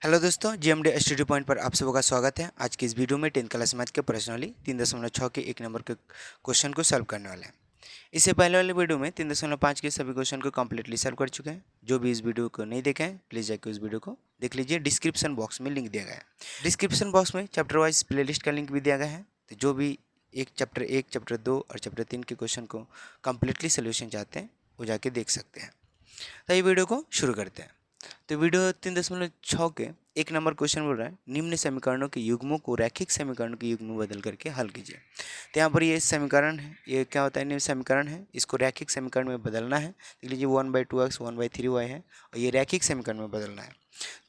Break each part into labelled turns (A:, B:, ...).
A: Hello दोस्तों, GMD study point पर आप सबों का स्वागत है। आज की इस वीडियो में 10th क्लास मैथ के प्रश्नावली 3.6 के एक नंबर के क्वेश्चन को सॉल्व करने वाले हैं। इससे पहले वाले वीडियो में 3.5 के सभी क्वेश्चन को कंप्लीटली सॉल्व कर चुके हैं। जो भी इस वीडियो को नहीं देखे हैं प्लीज़ जाकर उस वीडियो को देख लीजिए। डिस्क्रिप्शन बॉक्स में लिंक दिया गया है। डिस्क्रिप्शन बॉक्स में चैप्टर वाइज प्ले का लिंक भी दिया गया है। तो जो भी एक चैप्टर 2 और चैप्टर 3 के क्वेश्चन को कम्प्लीटली सोल्यूशन चाहते हैं वो जाके देख सकते हैं। तो ये वीडियो को शुरू करते हैं। तो वीडियो 3.6 के एक नंबर क्वेश्चन बोल रहा है, निम्न समीकरणों के युग्मों को रैखिक समीकरणों के युग्म में बदल करके हल कीजिए। तो यहाँ पर ये समीकरण है, ये क्या होता है, निम्न समीकरण है, इसको रैखिक समीकरण में बदलना है। देख लीजिए 1/2x 1/3y है और ये रैखिक समीकरण में बदलना है।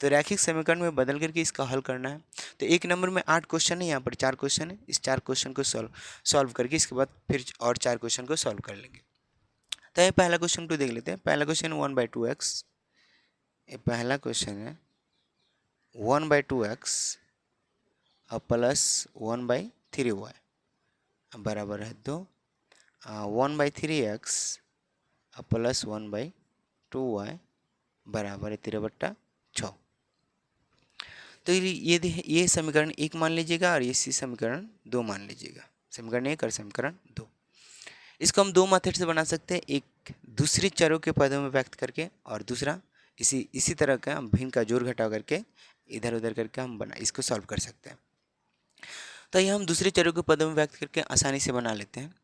A: तो रैखिक समीकरण में बदल करके इसका हल करना है। तो एक नंबर में 8 क्वेश्चन है, यहाँ पर 4 क्वेश्चन है। इस 4 क्वेश्चन को सॉल्व करके इसके बाद फिर और 4 क्वेश्चन को सॉल्व कर लेंगे। तो ये पहला क्वेश्चन को देख लेते हैं। पहला क्वेश्चन 1/2x, ये पहला क्वेश्चन है 1/2x प्लस 1/3y बराबर है 2। 1/3x प्लस 1/2y बराबर है 13/6। तो ये समीकरण 1 मान लीजिएगा और इसी समीकरण 2 मान लीजिएगा। समीकरण 1 और समीकरण 2, इसको हम 2 मेथड से बना सकते हैं। एक दूसरे चरों के पदों में व्यक्त करके और दूसरा इसी तरह का हम भिन्न का जोड़ घटाव करके इधर उधर करके हम इसको सॉल्व कर सकते हैं। तो ये हम दूसरे चरों के पदों में व्यक्त करके आसानी से बना लेते हैं।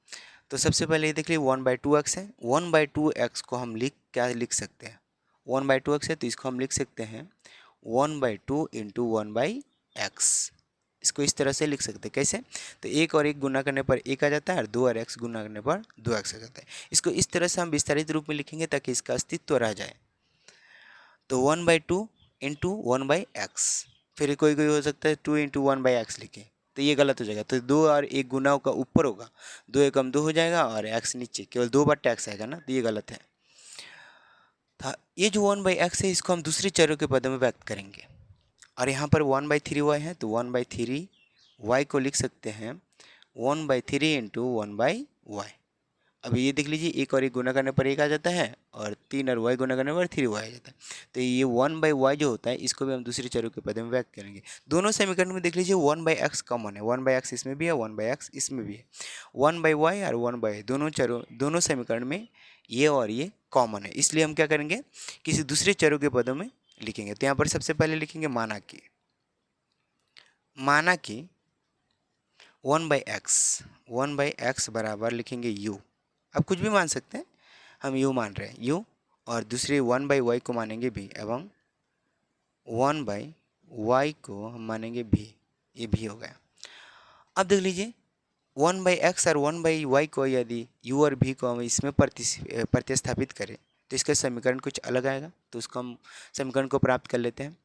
A: तो सबसे पहले ये देख लीजिए 1/2x है। 1/2x को हम क्या लिख सकते हैं, 1/2x है तो इसको हम लिख सकते हैं 1/2 इंटू 1/x। इसको इस तरह से लिख सकते हैं। कैसे, तो 1 और 1 गुना करने पर 1 आ जाता है और 2 और x गुना करने पर 2x आ जाता है। इसको इस तरह से हम विस्तारित रूप में लिखेंगे ताकि इसका अस्तित्व रह जाए। तो 1/2 इंटू 1/x, फिर कोई कोई हो सकता है 2 इंटू 1/x लिखें, तो ये गलत हो जाएगा। तो 2 और 1 गुना का ऊपर होगा, 2 एकम 2 हो जाएगा और x नीचे, केवल 2/x आएगा ना, तो ये गलत है। था ये जो 1/x है इसको हम दूसरे चरों के पदों में व्यक्त करेंगे। और यहाँ पर 1/3y है तो 1/3y को लिख सकते हैं 1/3 इंटू 1/y। अब ये देख लीजिए 1 और 1 गुना करने पर 1 आ जाता है और 3 और y गुना करने पर 3y आ जाता है। तो ये 1/y जो होता है इसको भी हम दूसरे चरों के पद में व्यक्त करेंगे। दोनों समीकरण में देख लीजिए 1/x कॉमन है, 1/x इसमें भी है, 1/x इसमें भी है। 1/y और 1/y दोनों समीकरण में ये और ये कॉमन है, इसलिए हम क्या करेंगे, किसी दूसरे चरों के पदों में लिखेंगे। तो यहाँ पर सबसे पहले लिखेंगे माना कि 1/x बराबर लिखेंगे u। अब कुछ भी मान सकते हैं, हम u मान रहे हैं u, और दूसरे 1/y को मानेंगे v एवं 1/y को हम मानेंगे v। ये भी हो गया। अब देख लीजिए 1/x और 1/y को यदि u और v को हम इसमें प्रतिस्थापित करें तो इसका समीकरण कुछ अलग आएगा। तो उसको हम समीकरण को प्राप्त कर लेते हैं।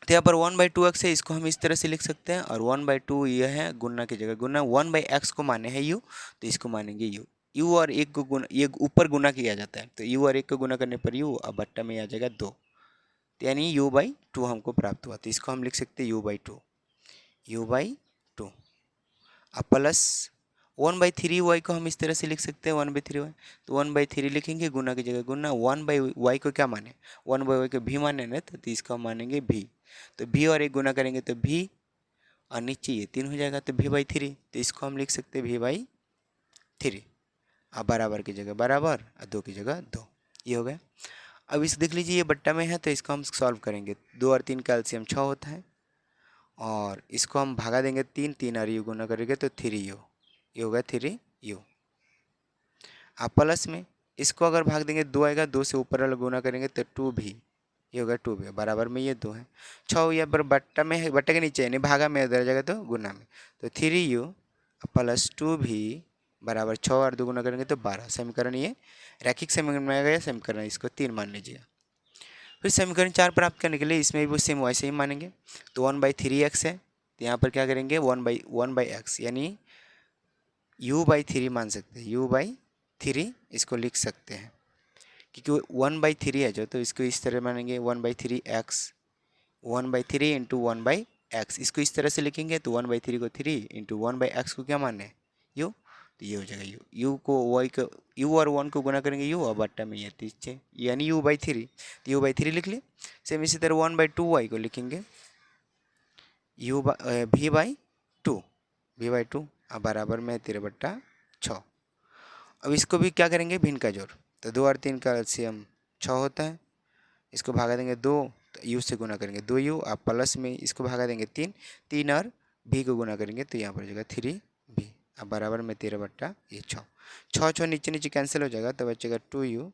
A: तो यहाँ पर 1/2x है, इसको हम इस तरह से लिख सकते हैं, और 1/2 यह है गुना की जगह गुना, 1/x को माने हैं u तो इसको मानेंगे u और 1 को गुना, ये ऊपर गुना किया जाता है तो u और 1 को गुना करने पर u, अब बट्टा में आ जाएगा 2, तो यानी u/2 हमको प्राप्त हुआ। तो इसको हम लिख सकते हैं u/2 अब प्लस 1/3y को हम इस तरह से लिख सकते हैं 1/3y, तो 1/3 लिखेंगे गुना की जगह गुना, 1/y को क्या माने, 1/y को भी माने ना, तो इसको हम मानेंगे भी। तो भी और 1 गुना करेंगे तो भी, और नीचे ये 3 हो जाएगा तो v/3, तो इसको हम लिख सकते हैं v/3। अब बराबर की जगह बराबर और 2 की जगह 2, ये हो गया। अब इस देख लीजिए ये बट्टा में है तो इसको हम सॉल्व करेंगे। 2 और 3 का एलसीएम 6 होता है, और इसको हम भागा देंगे 3 और यू गुना करेंगे तो 3u, ये होगा 3u। अब प्लस में इसको अगर भाग देंगे 2 आएगा, 2 से ऊपर वाला गुना करेंगे तो 2v, ये होगा 2v, बराबर में ये 2 है। 6 यहाँ पर बट्टा में है, बट्टा के नीचे यानी भागा में उधर जाएगा तो गुना में, तो 3u प्लस 2v बराबर 6 और 2 गुना करेंगे तो 12। समीकरण ये रैखिक समीकरण में आ गया। समीकरण इसको 3 मान लीजिएगा। फिर समीकरण 4 प्राप्त करने के लिए इसमें भी वो सेम वैसे ही मानेंगे। तो 1/3x है तो यहाँ पर क्या करेंगे 1/x यानी u/3 मान सकते हैं, u/3 इसको लिख सकते हैं, क्योंकि 1/3 है जो, तो इसको इस तरह मानेंगे 1/3x, 1/3 इंटू 1/x, इसको इस तरह से लिखेंगे तो 1/3 को 3 इंटू 1/x को क्या माने u, तो ये हो जाएगा यू, यू को वाई को यू और 1 को गुना करेंगे यू, और बट्टा में ये 3 यानी यू बाई 3, तो यू बाई 3 लिख लिए। सेम इसी तरह 1/2y को लिखेंगे यू भी बाई 2, भी बाई 2, अब बराबर में 13/6। अब इसको भी क्या करेंगे, भिन्न का जोड़, तो 2 और 3 का एलसीएम 6 होता है। इसको भागा देंगे 2, तो यू से गुना करेंगे 2u, आप प्लस में इसको भागा देंगे 3, 3 और भी को गुना करेंगे तो यहाँ पर हो जाएगा 3v, अब बराबर में 13/6, 6 नीचे नीचे कैंसिल हो जाएगा, तो बचेगा 2u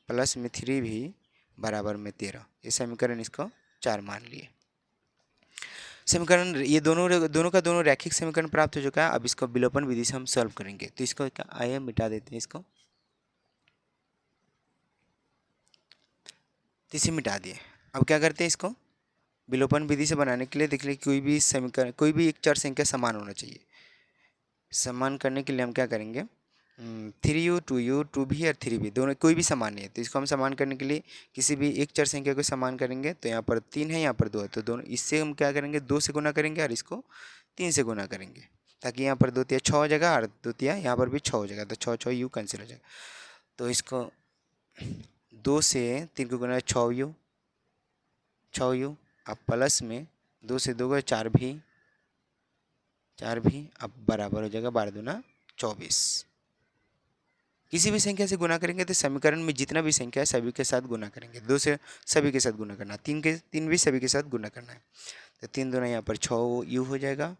A: प्लस में 3v बराबर में 13। ये समीकरण इसको 4 मान लिए। समीकरण ये दोनों का दोनों रैखिक समीकरण प्राप्त हो चुका है। अब इसको विलोपन विधि से हम सॉल्व करेंगे, तो इसको क्या आइए मिटा देते हैं इसको, तो इसे मिटा दिए। अब क्या करते हैं, इसको विलोपन विधि से बनाने के लिए देख लीजिए कोई भी समीकरण, कोई भी एक चर संख्या समान होना चाहिए। समान करने के लिए हम क्या करेंगे, 3u 2u 2v और 3v दोनों कोई भी समान नहीं है, तो इसको हम समान करने के लिए किसी भी एक चर संख्या को समान करेंगे। तो यहाँ पर 3 है, यहाँ पर 2 है, तो दोनों इससे हम क्या करेंगे 2 से गुना करेंगे और इसको 3 से गुना करेंगे, ताकि यहाँ पर 2 तिया 6 हो जाएगा और 2 तिया यहाँ पर भी 6 हो जाएगा, तो 6 यू कैंसिल हो जाएगा। तो इसको 2 से 3 को गुना 6u, अब प्लस में 2 से 2 को 4v, अब बराबर हो जाएगा 12 दूना 24। किसी भी संख्या से गुना करेंगे तो समीकरण में जितना भी संख्या है सभी के साथ गुना करेंगे, 2 से सभी के साथ गुना करना, 3 भी सभी के साथ गुना करना है, तो 3 दूना यहाँ पर 6u हो जाएगा,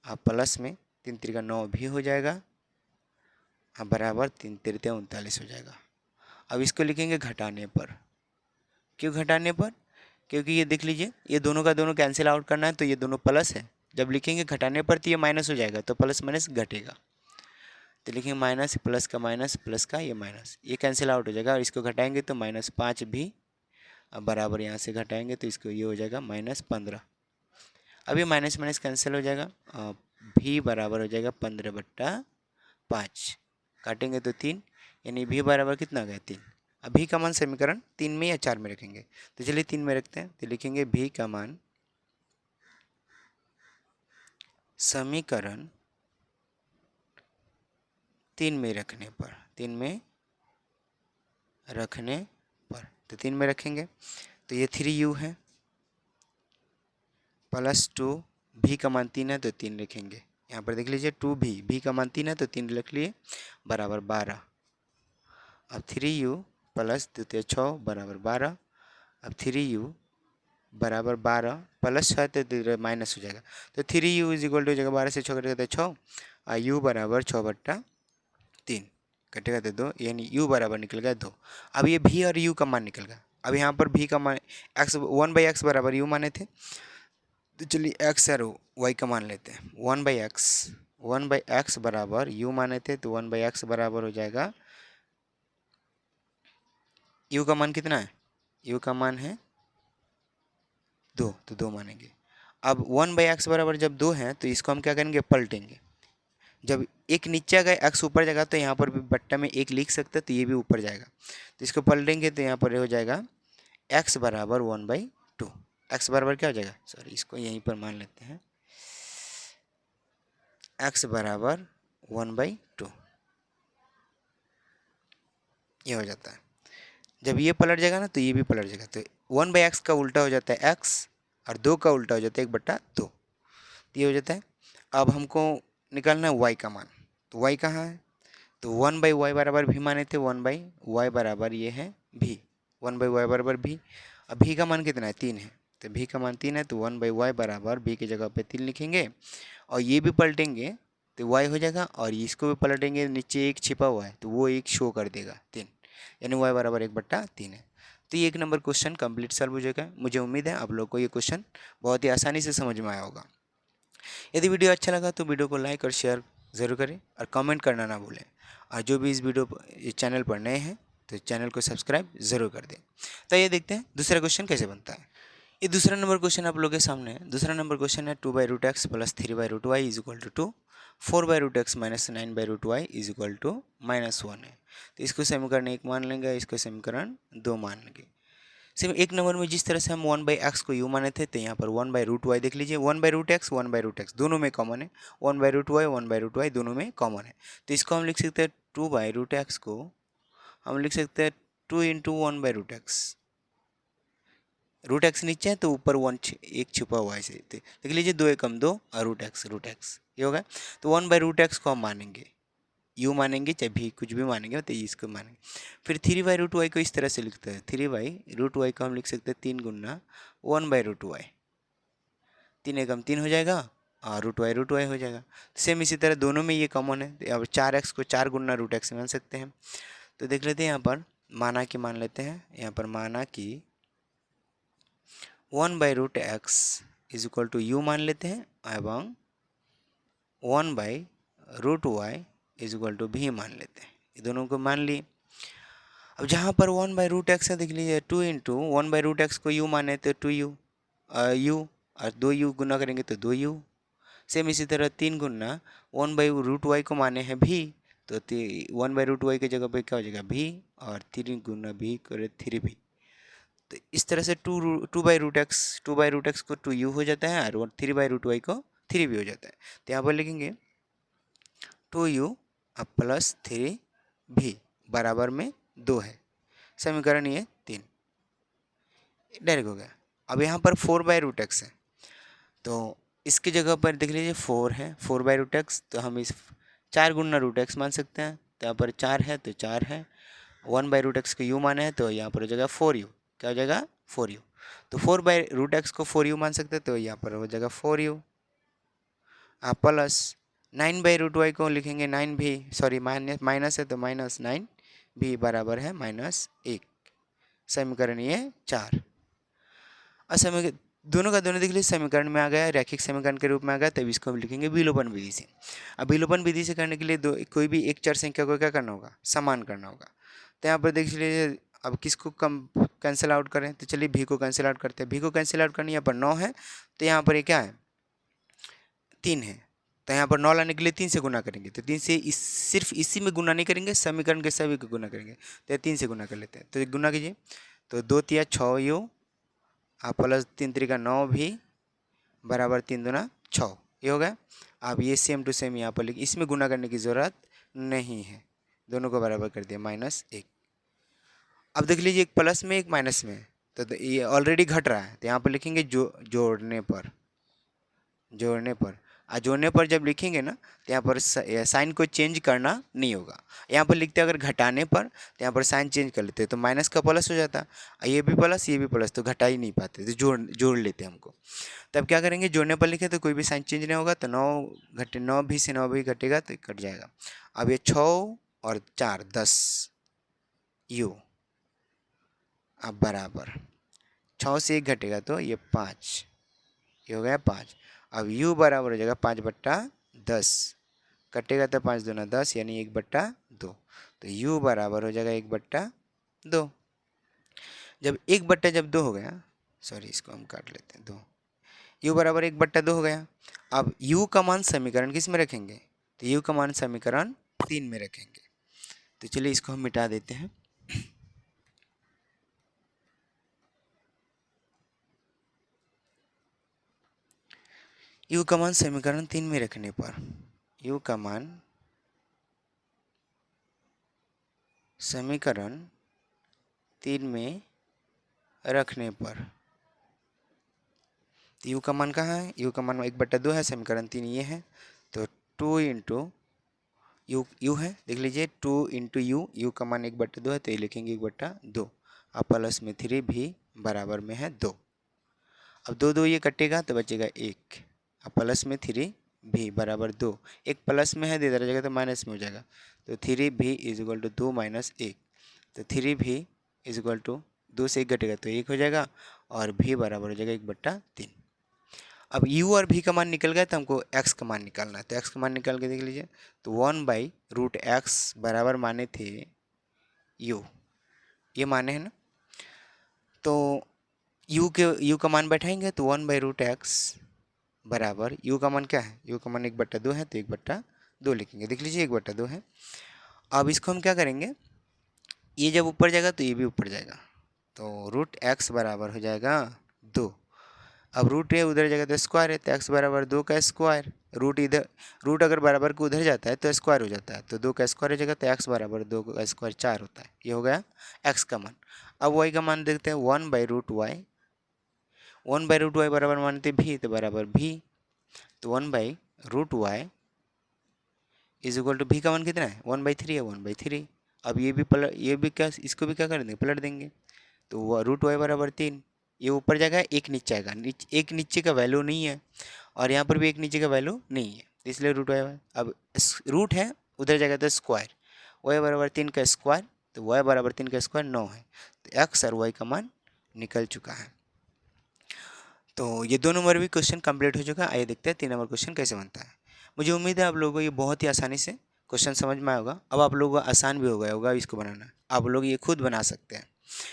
A: अब प्लस में 3 3 का 9 भी हो जाएगा, अब बराबर 3 3 39 हो जाएगा। अब इसको लिखेंगे घटाने पर। क्यों घटाने पर, क्योंकि ये देख लीजिए ये दोनों का दोनों कैंसिल आउट करना है, तो ये दोनों प्लस है, जब लिखेंगे घटाने पर तो ये माइनस हो जाएगा, तो प्लस माइनस घटेगा, तो लिखेंगे माइनस प्लस का ये माइनस, ये कैंसिल आउट हो जाएगा, और इसको घटाएंगे तो -5 भी, अब बराबर यहाँ से घटाएंगे तो इसको ये हो जाएगा -15। अब ये माइनस माइनस कैंसिल हो जाएगा, भी बराबर हो जाएगा 15/5, काटेंगे तो 3, यानी भी बराबर कितना आ गया 3। अब भी का मान समीकरण 3 में या 4 में रखेंगे, तो चलिए 3 में रखते हैं, तो लिखेंगे भी का मान समीकरण 3 में रखने पर, 3 में रखने पर, तो 3 में रखेंगे तो ये 3u है प्लस 2, भी का मान 3 है तो 3 लिखेंगे, यहाँ पर देख लीजिए 2v, भी का मान 3 है तो 3 लिख लिए, बराबर 12। अब 3u प्लस 2 6 बराबर 12, अब 3u बराबर 12 प्लस 6 तो माइनस हो जाएगा, तो 3u इज इक्वल टू हो जाएगा 12 से 6 कटेगा तो 6, और u बराबर 6/3 कटेगा तो 2, यानी u बराबर निकल गया 2। अब ये v और u का मान निकल गया। अब यहाँ पर v का मान x 1/x बराबर u माने थे, तो चलिए x और y का मान लेते हैं। 1/x बराबर u माने थे, तो 1/x बराबर हो जाएगा, u का मान कितना है, u का मान है 2, तो 2 मानेंगे। अब 1/x बराबर जब 2 है तो इसको हम क्या करेंगे, पलटेंगे, जब एक नीचे आ गया x ऊपर जाएगा तो यहाँ पर भी बट्टा में 1 लिख सकते हैं, तो ये भी ऊपर जाएगा, तो इसको पलटेंगे तो यहाँ पर हो जाएगा x बराबर 1/2, x बराबर क्या हो जाएगा, सॉरी इसको यहीं पर मान लेते हैं, x बराबर 1/2 ये हो जाता है। जब ये पलट जाएगा ना तो ये भी पलट जाएगा, तो 1/x का उल्टा हो जाता है x, और 2 का उल्टा हो जाता है 1/2, तो ये हो जाता है। अब हमको निकालना है y का मान, तो y कहाँ है, तो 1/y बराबर भी माने थे, 1/y बराबर ये है भी, 1/y बराबर भी। अब भी का मान कितना है 3 है, तो भी का मान 3 है, तो 1/y बराबर भी की जगह पे 3 लिखेंगे, और ये भी पलटेंगे तो y हो जाएगा, और इसको भी पलटेंगे, नीचे 1 छिपा हुआ है तो वो 1 शो कर देगा 3, यानी y बराबर 1/3 है। तो ये 1 नंबर क्वेश्चन कंप्लीट सॉल्व हो जाएगा। मुझे उम्मीद है आप लोग को ये क्वेश्चन बहुत ही आसानी से समझ में आया होगा। यदि वीडियो अच्छा लगा तो वीडियो को लाइक और शेयर ज़रूर करें, और कमेंट करना ना भूलें, और जो भी इस चैनल पर नए हैं तो चैनल को सब्सक्राइब ज़रूर कर दें। तो ये देखते हैं दूसरा क्वेश्चन कैसे बनता है। ये दूसरा नंबर क्वेश्चन आप लोगों के सामने है। दूसरा नंबर क्वेश्चन है 2/√x plus 3/√y is equal to 2, 4/√x minus 9/√y is equal to -1 है। तो इसको समीकरण 1 मान लेंगे, इसको समीकरण 2 मान लेंगे। सेम एक नंबर में जिस तरह से हम 1/x को u माने थे, तो यहाँ पर 1/√y देख लीजिए, 1/√x 1/√x दोनों में कॉमन है, 1/√y 1/√y दोनों में कॉमन है। तो इसको हम लिख सकते हैं 2/√x को हम लिख सकते हैं 2 इंटू 1/√x। रूट एक्स नीचे है तो ऊपर एक छुपा हुआ है ऐसे, देख लीजिए 2 एकम 2 और रूट एक्स ये होगा। तो 1/√x को हम मानेंगे, u मानेंगे चाहे भी कुछ भी मानेंगे, तो इसको मानेंगे। फिर 3/√y को इस तरह से लिखते हैं, 3/√y को हम लिख सकते हैं 3 गुना 1/√y, 3 एकम 3 हो जाएगा और √y हो जाएगा। सेम इसी तरह दोनों में ये कॉमन है, अब 4x को 4 गुना √x मान सकते हैं। तो देख लेते हैं यहाँ पर माना कि मान लेते हैं, यहाँ पर माना कि 1/√x is equal to u मान लेते हैं एवं 1/√y इज इक्वल टू भी मान लेते हैं, ये दोनों को मान लिए। अब जहाँ पर 1/√x है देख लीजिए 2 इंटू 1/√x को u माने तो 2u u और 2u गुना करेंगे तो 2u। सेम इसी तरह 3 गुना 1/√y को माने हैं भी, तो 1/√y की जगह पे क्या हो जाएगा भी, और 3 गुना भी करे 3v। तो इस तरह से 2/√x को 2u हो जाता है और 3/√y को 3v हो जाता है। तो यहाँ पर लिखेंगे 2u प्लस 3v बराबर में 2 है, समीकरण ये 3 डायरेक्ट हो गया। अब यहाँ पर 4/√x है, तो इसकी जगह पर देख लीजिए 4 है, 4/√x, तो हम इस 4 गुना √x मान सकते हैं, तो यहाँ पर 4 है तो 4 है, 1/√x को u माना है तो यहाँ पर हो जाएगा 4u, क्या हो जाएगा 4u। तो 4/√x को 4u मान सकते हैं, तो यहाँ पर हो जाएगा 4u प्लस 9/√y को लिखेंगे 9 भी, सॉरी माइनस है तो माइनस 9 भी बराबर है -1, समीकरण ये 4। असमीकरण दोनों का दोनों देख लीजिए समीकरण में आ गया, रैखिक समीकरण के रूप में आ गया, तब इसको हम लिखेंगे विलोपन विधि से। अब विलोपन विधि से करने के लिए कोई भी एक चर संख्या को क्या करना होगा, समान करना होगा। तो यहाँ पर देख लीजिए अब किसको कम कैंसिल आउट करें, तो चलिए भी को कैंसिल आउट करते हैं। भी को कैंसिल आउट करने यहाँ पर 9 है, तो यहाँ पर ये क्या है 3 है, तो यहाँ पर 9 लाने के लिए 3 से गुना करेंगे, तो 3 से सिर्फ इसी में गुना नहीं करेंगे, समीकरण के सभी को गुना करेंगे, तो 3 से गुना कर लेते हैं। तो गुना कीजिए, तो 2 तिया 6u प्लस 3 3 का 9 भी बराबर 3 दूना 6, ये हो गया। अब ये सेम टू सेम यहाँ पर लिख, इसमें गुना करने की ज़रूरत नहीं है, दोनों को बराबर कर दिया -1। अब देख लीजिए एक प्लस में एक माइनस में, तो ये ऑलरेडी घट रहा है, तो यहाँ पर लिखेंगे जोड़ने पर जोड़ने पर जब लिखेंगे ना, तो यहाँ पर साइन को चेंज करना नहीं होगा। यहाँ पर लिखते हैं अगर घटाने पर, तो यहाँ पर साइन चेंज कर लेते हैं, तो माइनस का प्लस हो जाता, ये भी प्लस, तो घटा ही नहीं पाते, तो जोड़ लेते हैं हमको। तब क्या करेंगे, जोड़ने पर लिखे तो कोई भी साइन चेंज नहीं होगा, तो 9 भी से 9 भी घटेगा तो कट जाएगा। अब ये 6 और 4 10 u अब बराबर 6 से 1 घटेगा तो ये 5, ये हो गया 5। अब u बराबर हो जाएगा 5/10, कटेगा तो 5 दूना 10 यानी 1/2, तो u बराबर हो जाएगा 1/2। जब 1/2 हो गया, सॉरी इसको हम काट लेते हैं 2, u बराबर 1/2 हो गया। अब u का मान समीकरण किस में रखेंगे, तो u का मान समीकरण 3 में रखेंगे। तो चलिए इसको हम मिटा देते हैं। u का मान समीकरण 3 में रखने पर, u का मान समीकरण 3 में रखने पर, u का मान कहाँ है, u का मान 1/2 है, समीकरण 3 ये है, तो 2 इंटू u है, देख लीजिए 2 इंटू u का मान 1/2 है, तो ये लिखेंगे 1/2, अब प्लस में 3 भी बराबर में है 2। अब 2 2 ये कटेगा तो बचेगा 1, अब प्लस में 3 भी बराबर 2, एक प्लस में है दे इधर जगह तो माइनस में हो जाएगा, तो 3 भी इज इक्वल टू 2 - 1, तो 3 भी इज इक्वल टू 2 से 1 घटेगा तो 1 हो जाएगा, और भी बराबर हो जाएगा 1/3। अब u और v का मान निकल गया, तो हमको x का मान निकालना है, तो x का मान निकाल के देख लीजिए, तो 1/√x बराबर माने थे u, ये माने हैं ना, तो u का मान बैठाएंगे तो 1/√x बराबर u का मान क्या है, u का मान 1/2 है, तो 1/2 लिखेंगे, देख लीजिए 1/2 है। अब इसको हम क्या करेंगे, ये जब ऊपर जाएगा तो ये भी ऊपर जाएगा, तो रूट एक्स बराबर हो जाएगा 2। अब रूट है उधर जाएगा तो स्क्वायर है, तो एक्स बराबर 2 का स्क्वायर। रूट अगर बराबर को उधर जाता है तो स्क्वायर हो जाता है, तो 2 का स्क्वायर हो जाएगा, तो एक्स बराबर 2 का स्क्वायर 4 होता है। ये हो गया एक्स का मान। अब वाई का मान देखते हैं, 1/√y। 1/√y बराबर मानते भी, तो बराबर भी, तो 1/√y इज इक्वल टू भी का मान कितना है, 1/3 है, 1/3। अब ये भी क्या, इसको भी क्या कर देंगे, पलट देंगे। तो √y बराबर 3, ये ऊपर जाएगा, एक नीचे आएगा, एक नीचे का वैल्यू नहीं है, और यहाँ पर भी एक नीचे का वैल्यू नहीं है, इसलिए √y। अब रूट है उधर जाएगा तो स्क्वायर, y बराबर 3 का स्क्वायर, तो y बराबर 3 का स्क्वायर 9 है, तो x और y का मान निकल चुका है। तो ये 2 नंबर भी क्वेश्चन कंप्लीट हो चुका है। आइए देखते हैं 3 नंबर क्वेश्चन कैसे बनता है। मुझे उम्मीद है आप लोगों को ये बहुत ही आसानी से क्वेश्चन समझ में आएगा। अब आप लोगों को आसान भी हो गया होगा इसको बनाना, आप लोग ये खुद बना सकते हैं।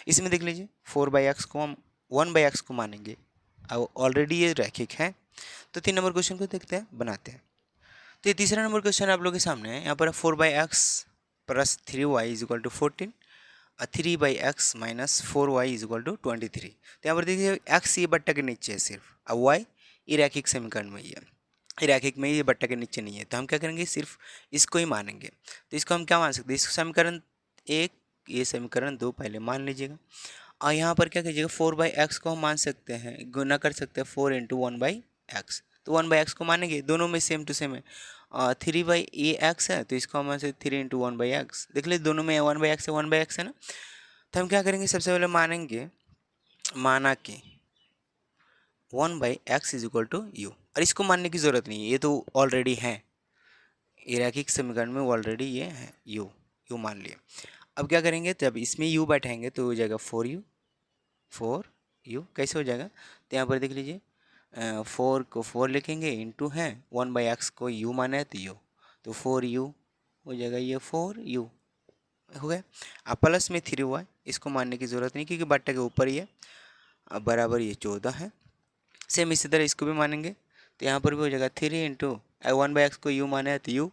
A: इसमें देख लीजिए 4/x को हम 1/x को मानेंगे, अब ऑलरेडी ये रैखिक है। तो 3 नंबर क्वेश्चन को देखते हैं, बनाते हैं। तो ये तीसरा नंबर क्वेश्चन आप लोगों के सामने है। यहाँ पर 4/x plus 3y is equal to 14, 3/x minus 4y is equal to 23। तो यहाँ पर देखिए x ये बट्टा के नीचे है सिर्फ, अब y ये रैखिक समीकरण में ही है, रैखिक में ये बट्टा के नीचे नहीं है, तो हम क्या करेंगे, सिर्फ इसको ही मानेंगे। तो इसको हम क्या मान सकते हैं, इसको समीकरण 1, ये समीकरण 2 पहले मान लीजिएगा, और यहाँ पर क्या कीजिएगा, 4/x को हम मान सकते हैं, गुना कर सकते हैं 4 × 1/x। तो 1/x को मानेंगे, दोनों में सेम टू सेम है। 3/x है, तो इसको हम मान सकते 3 × 1/x। देख लीजिए दोनों में 1/x है, 1/x है ना। तो हम क्या करेंगे, सबसे पहले मानेंगे, माना कि 1/x is equal to you, और इसको मानने की ज़रूरत नहीं है, ये तो ऑलरेडी है, रैखिक समीकरण में ऑलरेडी ये है, यू मान लिए। अब क्या करेंगे, जब इसमें u बैठाएंगे तो हो जाएगा 4u कैसे हो जाएगा, तो यहाँ पर देख लीजिए 4 को 4 लिखेंगे, इंटू है 1/x को u माना है तो u, तो 4u हो जाएगा, ये 4u हो गया। अब प्लस में 3y, इसको मानने की ज़रूरत नहीं क्योंकि बट्टा के ऊपर ही है। अब बराबर ये 14 है। सेम इसी तरह इसको भी मानेंगे, तो यहाँ पर भी हो जाएगा 3 × 1/x को u माना है तो u,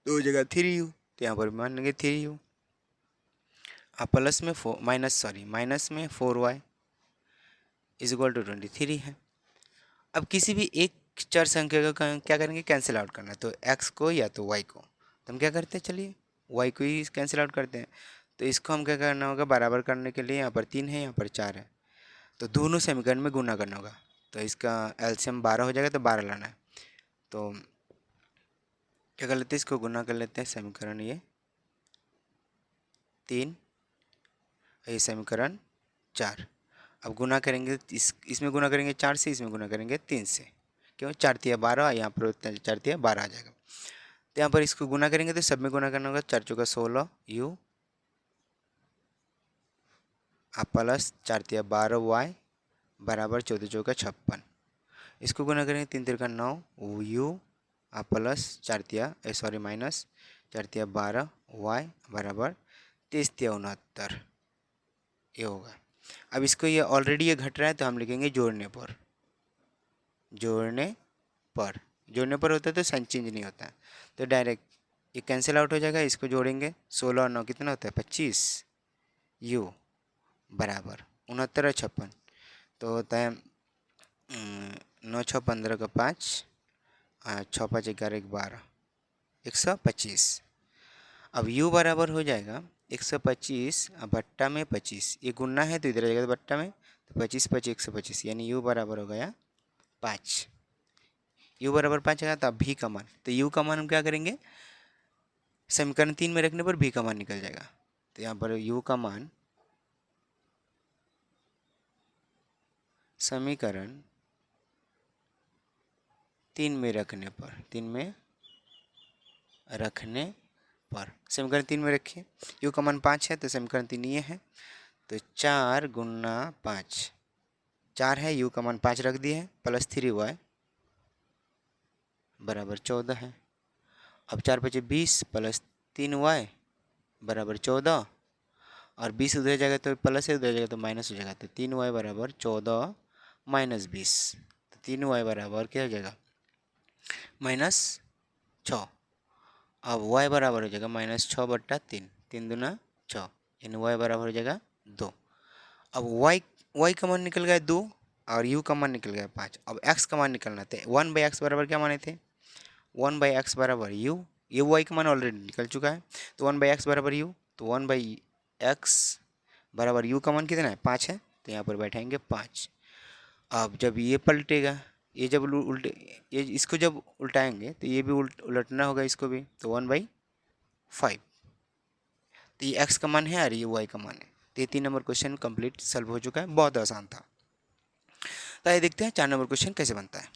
A: तो हो जाएगा 3u, तो यहाँ पर भी मानेंगे 3u। अब प्लस में माइनस में 4y इज इक्वल टू 23 है। अब किसी भी एक चर संख्या का क्या करेंगे, कैंसिल आउट करना है, तो x को या तो y को, तो हम क्या करते हैं, चलिए y को ही कैंसिल आउट करते हैं। तो इसको हम क्या करना होगा, बराबर करने के लिए यहाँ पर 3 है, यहाँ पर 4 है, तो दोनों समीकरण में गुना करना होगा, तो इसका एलसीएम 12 हो जाएगा, तो 12 लाना है। तो क्या कर लेते हैं, इसको गुना कर लेते हैं, समीकरण ये 3, ये समीकरण 4। अब गुना करेंगे, इसमें गुना करेंगे 4 से, इसमें गुना करेंगे 3 से, क्यों 4 × 12, यहाँ पर 4 × 12 आ जाएगा। तो यहाँ पर इसको गुना करेंगे तो सब में गुना करना होगा, 4 × 4 = 16 u प्लस 4 × 12 y बराबर 14 × 4 = 56। इसको गुना करेंगे 3 × 3 = 9 u प्लस 4 माइनस 4 × 12 y बराबर 23 × 69, ये होगा। अब इसको ये ऑलरेडी ये घट रहा है, तो हम लिखेंगे जोड़ने पर, जोड़ने पर होता है तो साइन चेंज नहीं होता है, तो डायरेक्ट ये कैंसिल आउट हो जाएगा। इसको जोड़ेंगे, 16 और 9 कितना होता है, 25 u बराबर 69 और 56, तो होता है 9 6 15 का 5, 6 5 11 12, 125। अब u बराबर हो जाएगा 125 बट्टा में 25, ये गुना है तो इधर आ जाएगा, तो बट्टा में, तो 25 5 125, यानी u बराबर हो गया 5। u बराबर 5 आएगा, तो अब भी का मान, तो u का मान हम क्या करेंगे, समीकरण 3 में रखने पर भी का मान निकल जाएगा। तो यहाँ पर u का मान समीकरण 3 में रखने पर समीकरण 3 में रखिए, u का मान 5 है, तो समीकरण 3 ये है, तो 4 × 5 4 है, u का मान 5 रख दिए है, प्लस 3y बराबर 14 है। अब 4 × 5 = 20 प्लस 3y बराबर 14, और 20 उधर जाएगा तो प्लस है, उधर जाएगा तो माइनस हो जाएगा, तो 3y बराबर 14 माइनस 20, तो 3y बराबर क्या हो जाएगा, -6। अब y बराबर हो जाएगा -6/3, 3 दूना 6, यानी y बराबर हो जाएगा 2। अब y का मान निकल गया 2 और u का मान निकल गया 5। अब x का मान निकलना था। 1/x बराबर क्या माने थे? 1/x बराबर u। ये y का मान ऑलरेडी निकल चुका है, तो 1/x बराबर u। तो 1/x बराबर u का मान कितना है? 5 है, तो यहाँ पर बैठाएंगे 5। अब जब ये पलटेगा, ये जब उल्टे, ये इसको जब उल्टाएंगे तो ये भी उलटना होगा इसको भी, तो 1/5। तो ये x का मान है और ये y का मान है। तो ये 3 नंबर क्वेश्चन कंप्लीट सॉल्व हो चुका है, बहुत आसान था। तो ये देखते हैं 4 नंबर क्वेश्चन कैसे बनता है।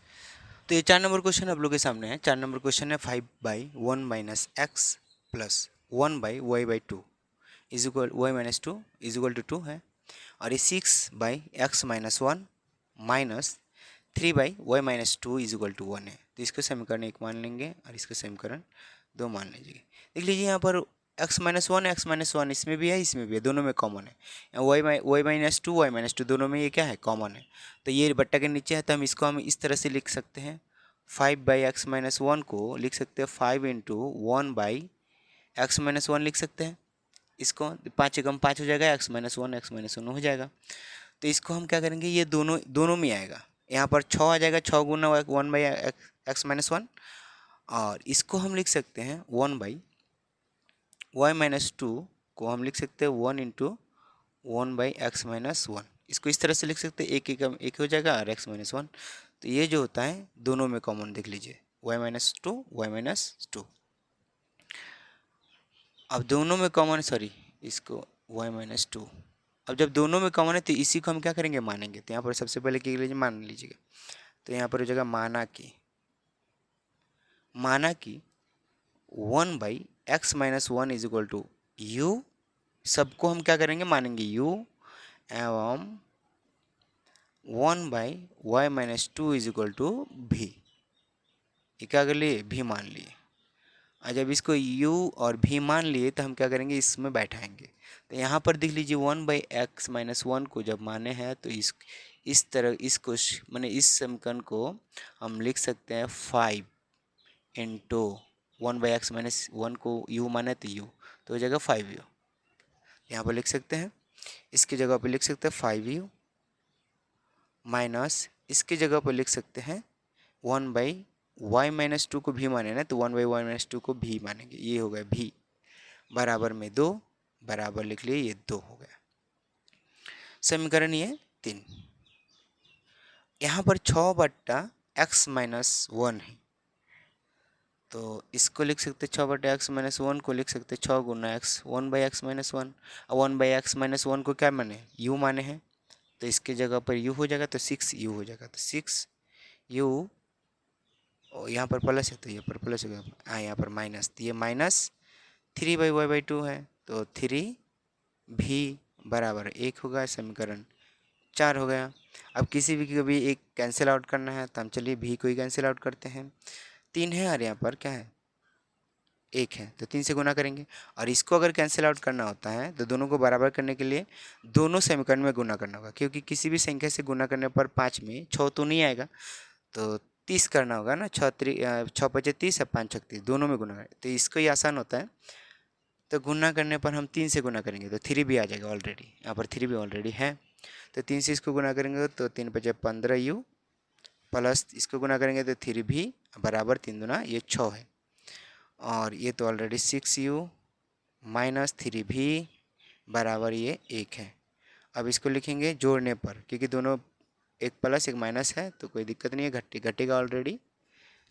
A: तो ये 4 नंबर क्वेश्चन आप लोग के सामने है। 4 नंबर क्वेश्चन है 5/1 - x plus 1/y/2 is equal y-2 is equal to 2 है, और ये 6/x - 1 minus 3/y-2 is equal to 1 है। तो इसको समीकरण 1 मान लेंगे और इसको समीकरण 2 मान लीजिए। देख लीजिए यहाँ पर x-1 इसमें भी है, इसमें भी है, दोनों में कॉमन है। y-2 y-2 दोनों में ये क्या है? कॉमन है। तो ये बट्टा के नीचे है, तो हम इसको इस तरह से लिख सकते हैं। 5/x-1 को लिख सकते हैं 5 × 1/x-1 लिख सकते हैं। इसको 5 एकम 5 हो जाएगा, x-1 हो जाएगा। तो इसको हम क्या करेंगे, ये दोनों में आएगा। यहाँ पर 6 आ जाएगा, 6 गुना 1/x-1, और इसको हम लिख सकते हैं 1/y-2 को हम लिख सकते हैं 1 × 1/x-1। इसको इस तरह से लिख सकते हैं, एक हो जाएगा और x-1। तो ये जो होता है दोनों में कॉमन देख लीजिए, y-2 अब दोनों में कॉमन, सॉरी इसको y-2। अब जब दोनों में कॉमन है तो इसी को हम क्या करेंगे? मानेंगे। तो यहाँ पर सबसे पहले क्या लीजिए? मान लीजिएगा। तो यहाँ पर हो जाएगा माना कि 1/x-1 is equal to u। सबको हम क्या करेंगे? मानेंगे u, एवं 1/y-2 is equal to v। ये क्या कर लिए? v मान लिए। और जब इसको u और v मान लिए तो हम क्या करेंगे? इसमें बैठाएंगे। तो यहाँ पर देख लीजिए 1/x-1 को जब माने हैं तो इस तरह इसको माने इस समीकरण को हम लिख सकते हैं 5 × 1/x-1 को u माने तो u, तो हो जाएगा 5u। यहाँ पर लिख सकते हैं, इसकी जगह पर लिख सकते हैं 5u माइनस इसकी जगह पर लिख सकते हैं 1/y-2 को भी माने ना, तो 1/y-2 को भी मानेंगे। ये हो गया भी बराबर में 2, बराबर लिख लिए, ये 2 हो गया। समीकरण ये 3। यहाँ पर 6/x-1 है, तो इसको लिख सकते 6/x-1 को लिख सकते 6 गुना x 1/x-1। अब 1/x-1 को क्या माने? u माने हैं, तो इसके जगह पर u हो जाएगा, तो 6u हो जाएगा। तो 6u, और यहाँ पर प्लस है तो यहाँ पर प्लस हो गया, यहाँ पर माइनस, तो ये माइनस 3/y/2 है, तो 3v बराबर 1 होगा। समीकरण 4 हो गया। अब किसी भी को भी एक कैंसिल आउट करना है, तो हम चलिए v को ही कैंसिल आउट करते हैं। 3 है और यहाँ पर क्या है? 1 है, तो 3 से गुना करेंगे। और इसको अगर कैंसिल आउट करना होता है तो दोनों को बराबर करने के लिए दोनों समीकरण में गुना करना होगा, क्योंकि किसी भी संख्या से गुना करने पर 5 में 6 तो नहीं आएगा, तो 30 करना होगा ना। 6 × 30 और 5 × 30 दोनों में गुना करें तो इसको ही आसान होता है। तो गुना करने पर हम 3 से गुना करेंगे तो 3 भी आ जाएगा ऑलरेडी, यहाँ पर 3 भी ऑलरेडी है। तो 3 से इसको गुना करेंगे तो 3 × 5 = 15u, प्लस इसको गुना करेंगे तो 3v बराबर 3 दूना ये 6 है, और ये तो ऑलरेडी 6u माइनस 3v बराबर ये 1 है। अब इसको लिखेंगे जोड़ने पर, क्योंकि दोनों एक प्लस एक माइनस है तो कोई दिक्कत नहीं है, घटेगा ऑलरेडी।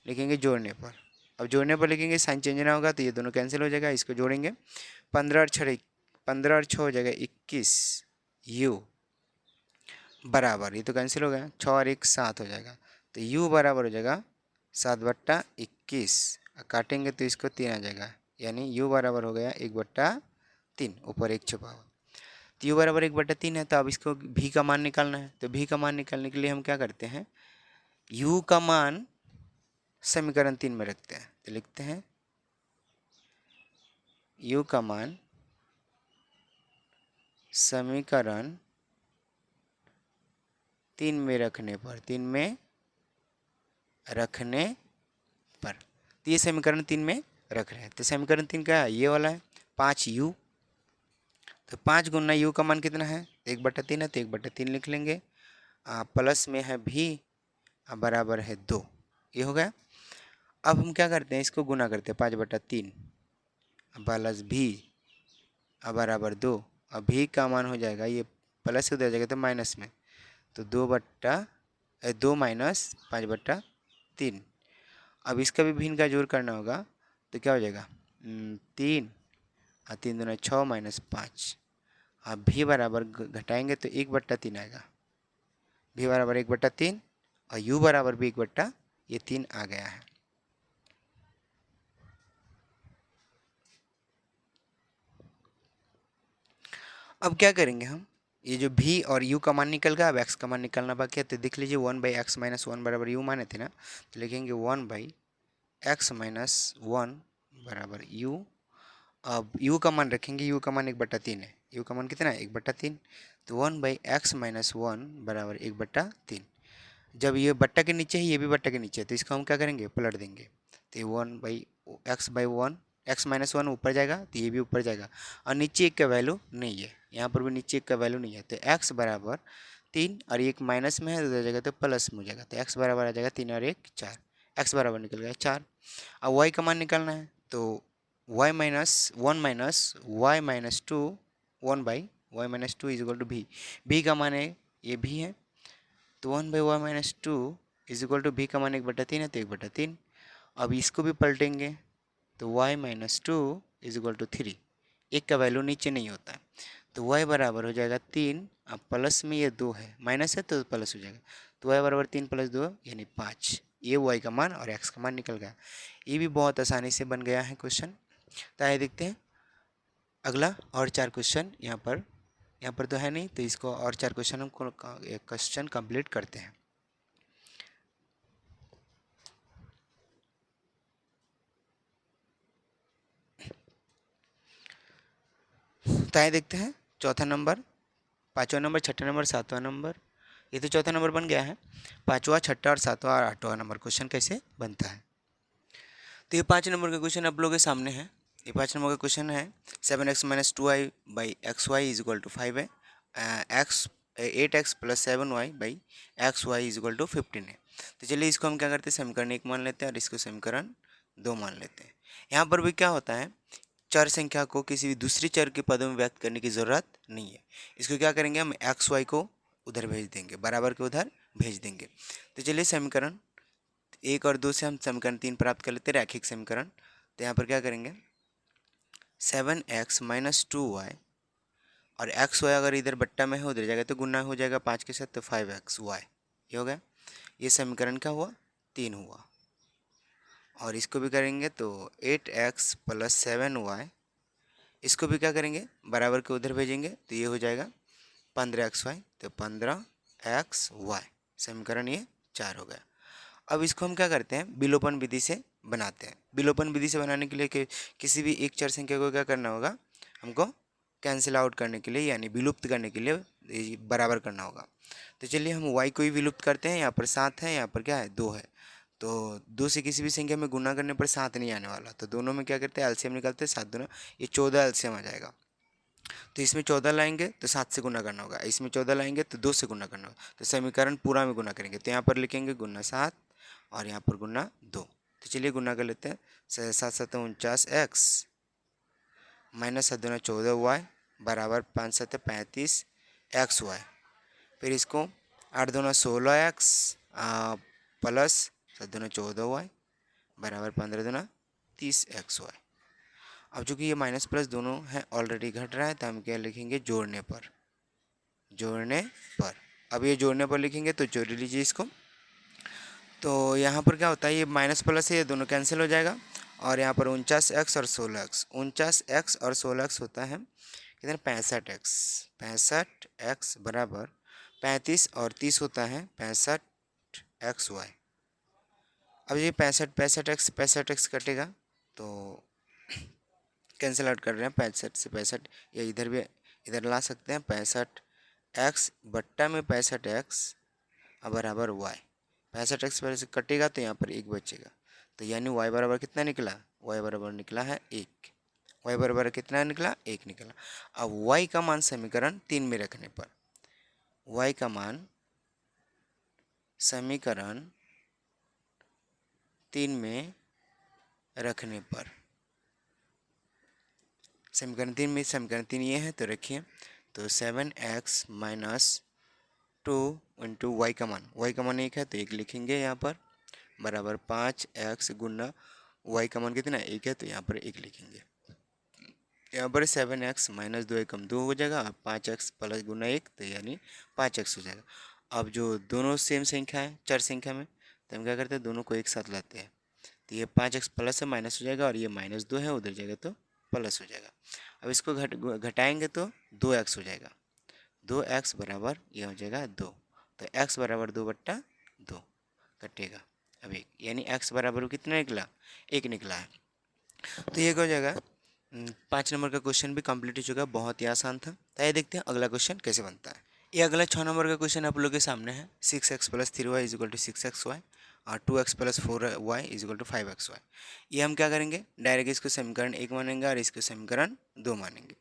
A: लिखेंगे जोड़ने पर। अब जोड़ने पर लिखेंगे, साइन चेंज ना होगा तो ये दोनों कैंसिल हो जाएगा। इसको जोड़ेंगे 15 और 6 हो जाएगा 21u बराबर, ये तो कैंसिल हो गया, 6 और 1 7 हो जाएगा, तो u बराबर हो जाएगा 7/21। काटेंगे तो इसको 3 आ जाएगा, यानी u बराबर हो गया 1/3, ऊपर 1 छुपा हुआ। तो u बराबर 1/3 है। तो अब इसको v का मान निकालना है। तो v का मान निकालने के लिए हम क्या करते हैं? u का मान समीकरण 3 में रखते हैं। तो लिखते हैं u का मान समीकरण 3 में रखने पर, तो ये समीकरण 3 में रख रहे हैं। तो समीकरण 3 क्या है? ये वाला है 5u। तो 5 गुना u का मान कितना है? 1/3 है तो 1/3 लिख लेंगे। प्लस में है भी बराबर है 2, ये हो गया। अब हम क्या करते हैं, इसको गुना करते हैं, 5/3 प्लस भी बराबर 2। अब भी का मान हो जाएगा, ये प्लस उधर जाएगा तो माइनस में, तो 2 माइनस 5/3। अब इसका भी भिन्न का जोड़ करना होगा तो क्या हो जाएगा, 3 और 3 दूना 6 माइनस 5। अब भी बराबर घटाएंगे तो 1/3 आएगा, भी बराबर 1/3 और यू बराबर भी 1/3 आ गया है। अब क्या करेंगे हम, ये जो भी और यू का मान निकल गया, अब एक्स का मान निकालना बाकी है। तो देख लीजिए 1/x - 1 बराबर यू माने थे ना, तो लिखेंगे 1/x - 1 बराबर यू। अब यू का मान रखेंगे, यू का मान 1/3 है, यू का मान कितना है 1/3, तो 1/x - 1 बराबर 1/3। जब ये बट्टा के नीचे है, ये भी बट्टा के नीचे है, तो इसको हम क्या करेंगे, पलट देंगे। तो ये 1/x/1 x - 1 ऊपर जाएगा तो ये भी ऊपर जाएगा, और नीचे एक का वैल्यू नहीं है, यहाँ पर भी नीचे एक का वैल्यू नहीं है, तो x बराबर 3 और एक माइनस में है तो उधर जाएगा तो प्लस में हो जाएगा, तो x बराबर आ जाएगा 3 और 1 4, x बराबर निकल गया 4। अब y का मान निकालना है, तो y - 1 - y - 2 1/y - 2 is equal to भी का मान है, ये भी है, तो 1/y - 2 इज इक्वल टू भी का मान 1/3 है तो 1/3। अब इसको भी पलटेंगे तो y - 2 इज इक्वल टू 3, एक का वैल्यू नीचे नहीं होता, तो y बराबर हो जाएगा 3। अब प्लस में ये 2 है, माइनस है तो प्लस हो जाएगा, तो y बराबर 3 + 2 यानी 5। ये y का मान और x का मान निकल गया। ये भी बहुत आसानी से बन गया है क्वेश्चन। तो आइए देखते हैं अगला और 4 क्वेश्चन। यहाँ पर तो है नहीं, तो इसको और 4 क्वेश्चन हम क्वेश्चन कंप्लीट करते हैं। तो आइए देखते हैं चौथा नंबर, पाँचवा नंबर, छठा नंबर, सातवां नंबर। ये तो चौथा नंबर बन गया है, पाँचवा, छठा और सातवां और आठवां नंबर क्वेश्चन कैसे बनता है। तो ये 5 नंबर का क्वेश्चन आप लोगों के सामने है। ये 5 नंबर का क्वेश्चन है 7x - 2y by XY is equal to 5 है, 8x + 7y by XY is equal to 15 है। तो चलिए इसको हम क्या करते हैं, समीकरण 1 मान लेते हैं और इसको समीकरण 2 मान लेते हैं। यहाँ पर भी क्या होता है, चर संख्या को किसी भी दूसरे चर के पदों में व्यक्त करने की ज़रूरत नहीं है। इसको क्या करेंगे, हम XY को उधर भेज देंगे, बराबर के उधर भेज देंगे। तो चलिए समीकरण 1 और 2 से हम समीकरण 3 प्राप्त कर लेते हैं, रैखिक समीकरण। तो यहाँ पर क्या करेंगे, 7x - 2y और XY अगर इधर बट्टा में है उधर जाएगा तो गुना हो जाएगा 5 के साथ, तो 5xy ये हो गया। ये समीकरण क्या हुआ, 3 हुआ। और इसको भी करेंगे तो 8x + 7y, इसको भी क्या करेंगे, बराबर के उधर भेजेंगे, तो ये हो जाएगा 15xy, तो 15xy समीकरण ये 4 हो गया। अब इसको हम क्या करते हैं, विलोपन विधि से बनाते हैं। विलोपन विधि से बनाने के लिए किसी भी एक चर संख्या को क्या करना होगा, हमको कैंसिल आउट करने के लिए यानी विलुप्त करने के लिए बराबर करना होगा। तो चलिए हम y को ही विलुप्त करते हैं। यहाँ पर 7 है, यहाँ पर क्या है 2 है, तो 2 से किसी भी संख्या में गुना करने पर 7 नहीं आने वाला, तो दोनों में क्या करते हैं, एलसीएम निकालते हैं, 7 दूना ये 14 एलसीएम आ जाएगा। तो इसमें 14 लाएंगे तो 7 से गुना करना होगा, इसमें 14 लाएंगे तो 2 से गुना करना होगा, तो समीकरण पूरा में गुना करेंगे। तो यहाँ पर लिखेंगे गुना 7 और यहाँ पर गुना 2। तो चलिए गुना कर लेते हैं, 7 7 49x माइनस 7 दूना 14y बराबर 5 7 35xy। फिर इसको 8 दूना 16x प्लस 7 दूना 14y बराबर 15 दूना 30xy। अब चूंकि ये माइनस प्लस दोनों है ऑलरेडी घट रहा है, तो हम क्या लिखेंगे, जोड़ने पर। अब ये जोड़ने पर लिखेंगे तो जोड़ लीजिए इसको। तो यहाँ पर क्या होता है, ये माइनस प्लस है, ये दोनों कैंसिल हो जाएगा, और यहाँ पर 49x और 16x, 49x और 16x होता है कितना, 65x। 65x बराबर 35 और 30 होता है 65xy। अब ये 65x कटेगा तो कैंसिल आउट कर रहे हैं, 65 से 65, या इधर भी इधर ला सकते हैं, 65x बट्टा में 65x बराबर y। 65x पर से कटेगा तो यहाँ पर 1 बचेगा, तो यानी y बराबर कितना निकला, y बराबर निकला है 1। y बराबर कितना निकला, 1 निकला। अब y का मान समीकरण 3 में रखने पर, y का मान समीकरण 3 में रखने पर, समीकरण 3 में समीकरण 3 ये है तो रखिए, तो 7x माइनस 2 इंटू वाई का मान, y का मान 1 है तो 1 लिखेंगे यहाँ पर, बराबर 5x गुना y का मान कितना 1 है तो यहाँ पर 1 लिखेंगे। यहाँ पर 7x माइनस 2 एकम 2 हो जाएगा, और 5x प्लस गुना 1 तो यानी 5x हो जाएगा। अब जो दोनों सेम संख्या है चर संख्या में, तो हम क्या करते हैं, दोनों को एक साथ लाते हैं, तो ये 5x प्लस है माइनस हो जाएगा, और ये -2 है उधर जाएगा तो प्लस हो जाएगा। अब इसको घटाएंगे तो 2x हो जाएगा, 2x बराबर ये हो जाएगा 2, तो x बराबर 2/2 कटेगा। अब 1 यानी x बराबर कितना निकला, 1 निकला है। तो ये हो जाएगा 5 नंबर का क्वेश्चन भी कंप्लीट हो चुका है, बहुत ही आसान था। तो ये देखते हैं अगला क्वेश्चन कैसे बनता है। ये अगला 6 नंबर का क्वेश्चन आप लोगों के सामने है। 6x plus 3y is equal to 6xy और 2x plus 4y is equal to 5xy। ये हम क्या करेंगे, डायरेक्ट इसको समीकरण 1 मानेंगे और इसको समीकरण 2 मानेंगे।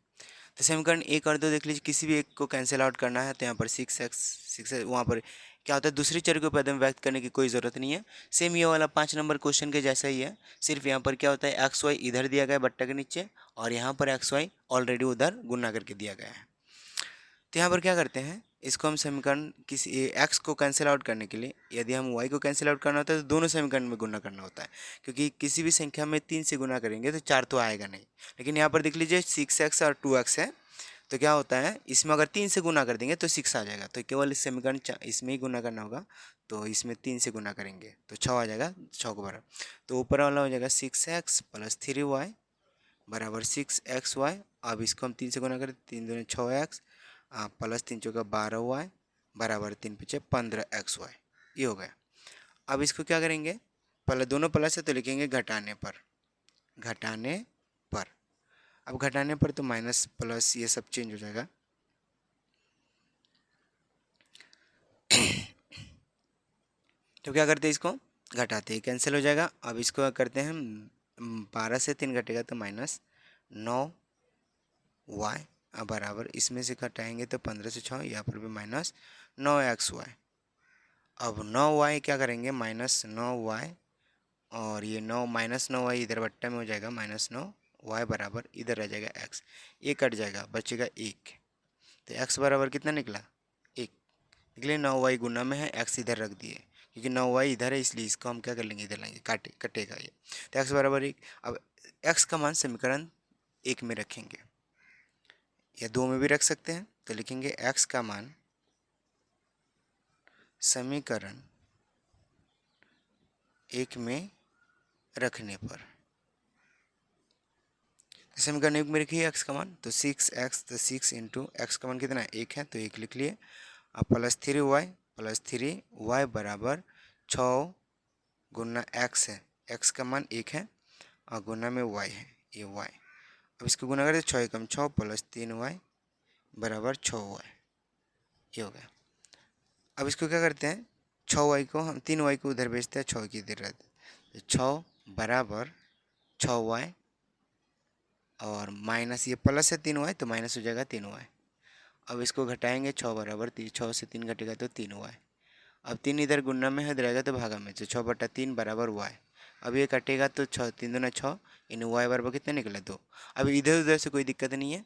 A: तो समीकरण 1 और 2 देख लीजिए, किसी भी एक को कैंसिल आउट करना है तो यहाँ पर 6x वहाँ पर क्या होता है, दूसरी चर के पद में व्यक्त करने की कोई ज़रूरत नहीं है। सेम ये वाला 5 नंबर क्वेश्चन के जैसा ही है, सिर्फ यहाँ पर क्या होता है, एक्स वाई इधर दिया गया है बट्टा के नीचे, और यहाँ पर एक्स वाई ऑलरेडी उधर गुना करके दिया गया है। तो यहाँ पर क्या करते हैं, इसको हम समीकरण किसी एक्स को कैंसिल आउट करने के लिए, यदि हम वाई को कैंसिल आउट करना होता है तो दोनों समीकरण में गुना करना होता है, क्योंकि किसी भी संख्या में 3 से गुना करेंगे तो 4 तो आएगा नहीं। लेकिन यहाँ पर देख लीजिए 6x और 2x है, तो क्या होता है, इसमें अगर 3 से गुना कर देंगे तो 6 आ जाएगा, तो केवल इस समीकरण इसमें ही गुना करना होगा, तो इसमें 3 से गुना करेंगे तो 6 आ जाएगा, 6 को बराबर, तो ऊपर वाला हो जाएगा 6x प्लस 3y बराबर 6xy। अब इसको हम 3 से गुना करें, 3 दूनी 6x प्लस 3 चौका 12y बराबर 3 पीछे 15xy, ये हो गया। अब इसको क्या करेंगे, पहले दोनों प्लस है तो लिखेंगे घटाने पर, घटाने पर। अब घटाने पर तो माइनस प्लस ये सब चेंज हो जाएगा। तो क्या करते हैं, इसको घटाते हैं, कैंसिल हो जाएगा। अब इसको करते हैं हम, 12 से 3 घटेगा तो -9y बराबर, इसमें से घटाएंगे तो 15 से 6, यहाँ पर भी -9xy। अब 9y क्या करेंगे, -9y, और ये 9 इधर बट्टा में हो जाएगा, -9y बराबर इधर रह जाएगा x, ये कट जाएगा, बचेगा 1। तो x बराबर कितना निकला, 1 निकले। 9y गुना में है, x इधर रख दिए, क्योंकि 9y इधर है इसलिए इसको हम क्या कर लेंगे, इधर लाएंगे, कटेगा ये, तो x बराबर 1। अब x का मान समीकरण 1 में रखेंगे या 2 में भी रख सकते हैं, तो लिखेंगे x का मान समीकरण 1 में रखने पर, समीकरण 1 में रखिए x का मान, तो 6x, तो 6 इंटू एक्स का मान कितना है, 1 है तो 1 लिख लिए। अब प्लस 3y बराबर 6 गुना x है, x का मान 1 है और गुना में y है, ये y। अब इसको गुना करते 6 एकम 6 प्लस 3y बराबर 6y, ये हो गया। अब इसको क्या करते हैं, 6y को हम 3y को उधर भेजते हैं, 6 की इधर रहते हैं, तो 6 बराबर 6y, और माइनस ये प्लस है 3y तो माइनस हो जाएगा 3y। अब इसको घटाएंगे, 6 बराबर 6 से 3 घटेगा तो 3y। अब 3 इधर गुना में है, रहेगा तो भागा में, तो 6/3 बराबर y। अब ये कटेगा तो 6 3 दूना 6, इन y बराबर कितना निकला, 2। अब इधर उधर से कोई दिक्कत नहीं है,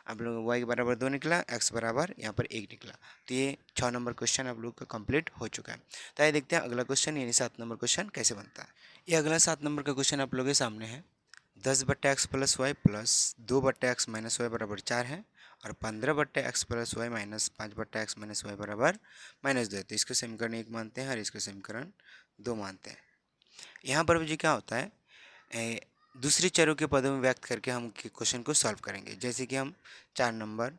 A: आप लोग y बराबर 2 निकला, x बराबर यहाँ पर 1 निकला। तो ये 6 नंबर क्वेश्चन आप लोग का कंप्लीट हो चुका है। तो आइए देखते हैं अगला क्वेश्चन यानी 7 नंबर क्वेश्चन कैसे बनता है। ये अगला 7 नंबर का क्वेश्चन आप लोगों के सामने है। 10/x plus y plus 2/x minus y बराबर 4 है, और 15/x plus y minus 5/x minus y बराबर -2 है। तो इसको समीकरण 1 मानते हैं और इसको समीकरण 2 मानते हैं। यहाँ पर मुझे क्या होता है, दूसरी चरों के पदों में व्यक्त करके हम क्वेश्चन को सॉल्व करेंगे। जैसे कि हम 4 नंबर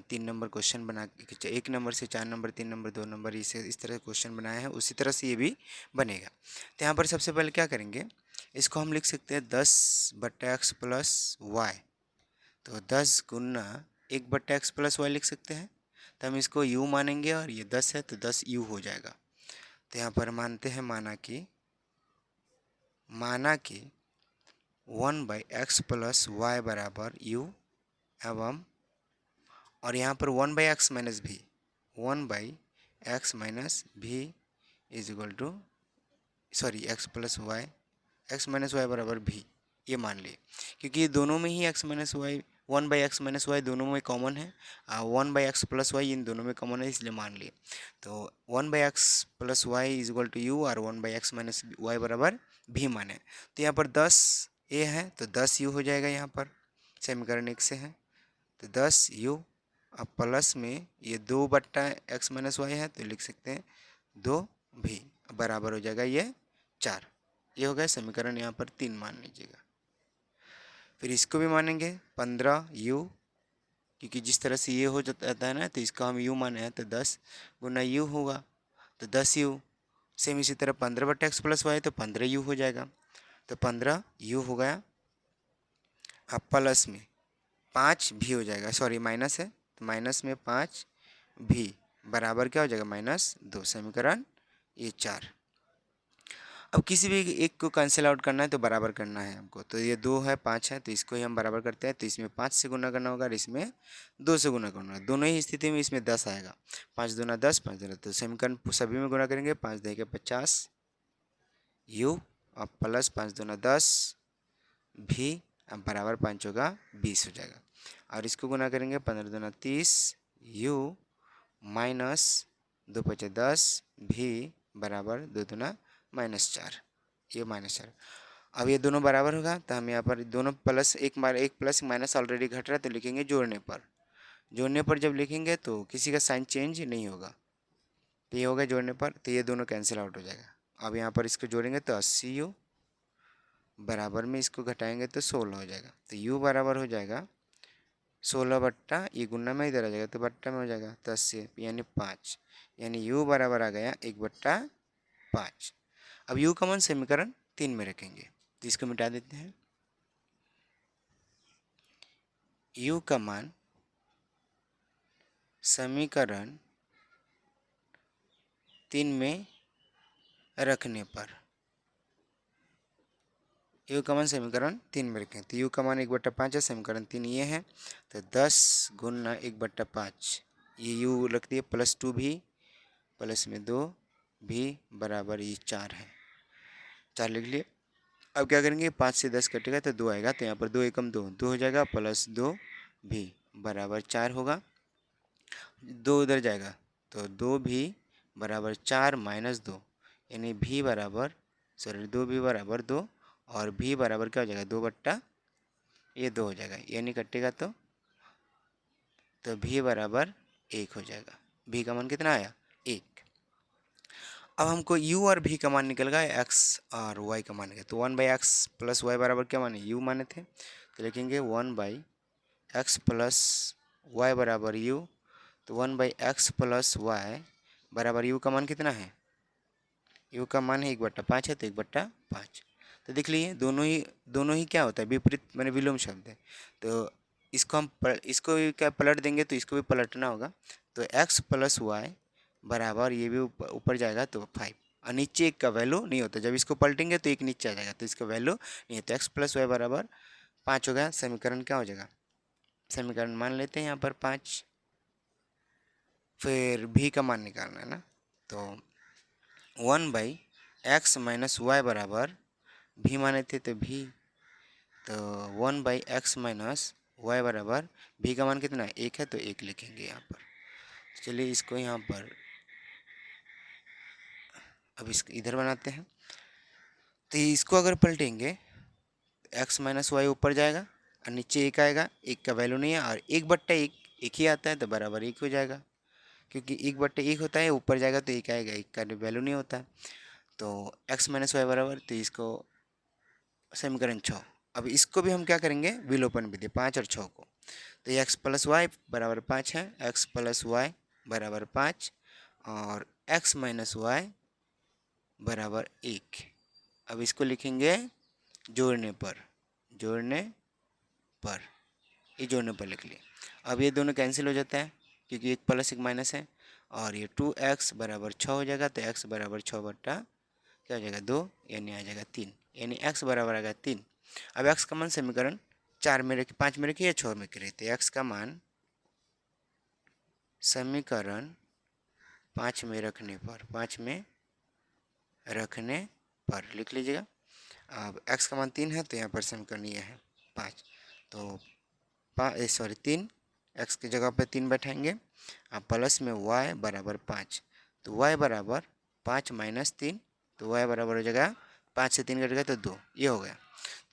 A: 3 नंबर क्वेश्चन बना के 1 नंबर से 4 नंबर 3 नंबर 2 नंबर इस तरह क्वेश्चन बनाए हैं, उसी तरह से ये भी बनेगा। तो यहाँ पर सबसे पहले क्या करेंगे, इसको हम लिख सकते हैं 10/x प्लस वाई, तो 10 गुना 1/x प्लस वाई लिख सकते हैं। तो हम इसको u मानेंगे और ये 10 है तो 10u हो जाएगा। तो यहाँ पर मानते हैं, माना कि 1/x+y बराबर u एवं और यहाँ पर 1/x माइनस भी 1/x माइनस भी is equal to sorry x minus y बराबर भी, ये मान लिए क्योंकि ये दोनों में ही x minus y 1/x minus y दोनों में कॉमन है, 1/x+y इन दोनों में कॉमन है, इसलिए मान लिए। तो 1/x+y is equal to you और 1/x माइनस वाई बराबर भी माने। तो यहाँ पर 10 a है तो 10u हो जाएगा, यहाँ पर समीकरण 1 से है तो 10u। अब प्लस में ये 2/x माइनस वाई है तो लिख सकते हैं 2 भी बराबर हो जाएगा ये 4। ये हो गया समीकरण यहाँ पर 3 मान लीजिएगा। फिर इसको भी मानेंगे 15u, क्योंकि जिस तरह से ये हो जाता है ना तो इसका हम u माने हैं तो 10 गुना u होगा तो 10u। सेम इसी तरह 15/x+y तो 15u हो जाएगा तो 15u हो गया। अब प्लस में 5 भी हो जाएगा, सॉरी माइनस है तो माइनस में 5 भी बराबर क्या हो जाएगा -2, समीकरण ये 4। अब किसी भी एक को कैंसिल आउट करना है तो बराबर करना है हमको, तो ये 2 है 5 है तो इसको ही हम बराबर करते हैं। तो इसमें 5 से गुना करना होगा और इसमें 2 से गुना करना होगा। दोनों ही स्थिति में इसमें 10 आएगा, 5 दूना 10 5 दूना, तो समीकरण सभी में गुना करेंगे 5 देके 50 u और प्लस 5 दूना 10 भी अब बराबर 5 होगा 20 हो जाएगा। और इसको गुना करेंगे 15 दूना 30 u माइनस 2 5 10 भी बराबर 2 दूना -4, ये -4। अब ये दोनों बराबर होगा तो हम यहाँ पर दोनों प्लस एक प्लस माइनस ऑलरेडी घट रहा है तो लिखेंगे जोड़ने पर। जोड़ने पर जब लिखेंगे तो किसी का साइन चेंज नहीं होगा, तो ये होगा जोड़ने पर, तो ये दोनों कैंसिल आउट हो जाएगा। अब यहाँ पर इसको जोड़ेंगे तो 80u बराबर में इसको घटाएंगे तो 16 हो जाएगा। तो u बराबर हो जाएगा 16 बट्टा, ये गुना में इधर आ जाएगा तो बट्टा में हो जाएगा तो 80 यानी 5, यानी u बराबर आ गया 1/5। अब u का मान समीकरण 3 में रखेंगे तो इसको मिटा देते हैं। u का मान समीकरण 3 में रखने पर u का मान समीकरण 3 में रखें तो u का मान 1/5 है, समीकरण 3 ये है तो 10 गुना 1/5 ये u रख दिए प्लस 2 भी प्लस में 2 भी बराबर ये 4 है, 4 लिख लिए। अब क्या करेंगे 5 से 10 कटेगा तो 2 आएगा तो यहाँ पर 2 एकम 2 हो जाएगा प्लस 2 भी बराबर 4 होगा। 2 उधर जाएगा तो 2 भी बराबर 4 माइनस 2 यानी भी बराबर 2 भी बराबर 2 और भी बराबर क्या हो जाएगा 2 बट्टा ये 2 हो जाएगा, यानी कटेगा तो भी बराबर 1 हो जाएगा। भी का मान कितना आया 1। अब हमको u और v का मान निकल गया, x और y का मान निकला। तो 1/x+y बराबर क्या माने u माने थे तो लिखेंगे 1/x+y बराबर u। तो 1/x+y बराबर u का मान कितना है, u का मान है 1/5 है तो 1/5। तो देख लीजिए दोनों ही क्या होता है विपरीत माने विलोम शब्द है। तो इसको हम इसको क्या पलट देंगे तो इसको भी पलटना होगा। तो x+y बराबर ये भी ऊपर जाएगा तो 5 और नीचे एक का वैल्यू नहीं होता, जब इसको पलटेंगे तो एक नीचे आ जाएगा तो इसका वैल्यू नहीं है। तो x+y बराबर 5 हो गया, समीकरण क्या हो जाएगा, समीकरण मान लेते हैं यहाँ पर 5। फिर भी का मान निकालना है ना, तो 1/x-y बराबर भी माने थे तो भी, तो 1/x-y बराबर भी का मान कितना है 1 है तो 1 लिखेंगे यहाँ पर। चलिए इसको यहाँ पर अब इसको इधर बनाते हैं। तो इसको अगर पलटेंगे x-y ऊपर जाएगा और नीचे 1 आएगा, 1 का वैल्यू नहीं है और 1/1 1 ही आता है तो बराबर 1 हो जाएगा, क्योंकि 1/1 होता है ऊपर जाएगा तो 1 आएगा, 1 का वैल्यू नहीं होता। तो x-y बराबर, तो इसको समीकरण 6। अब इसको भी हम क्या करेंगे विलोपन विधि 5 और 6 को, तो x+y बराबर 5 है, x+y बराबर 5 और x-y बराबर 1। अब इसको लिखेंगे जोड़ने पर ये जोड़ने पर लिख लिए। अब ये दोनों कैंसिल हो जाता है क्योंकि एक प्लस एक माइनस है और ये 2x बराबर 6 हो जाएगा तो x बराबर 6 बट्टा क्या हो जाएगा 2 यानी आ जाएगा 3, यानी x बराबर आ गया 3। अब x का मान समीकरण 4 में रखिए, 5 में रखिए या 6 में रखिए, तो x का मान समीकरण 5 में रखने पर लिख लीजिएगा। अब x का मान 3 है तो यहाँ पर समीकरण ये है 5, तो 3 x की जगह पर 3 बैठाएंगे। अब प्लस में y बराबर 5, तो y बराबर 5 माइनस 3, तो y बराबर हो जाएगा 5 से 3 कट गया तो 2, ये हो गया।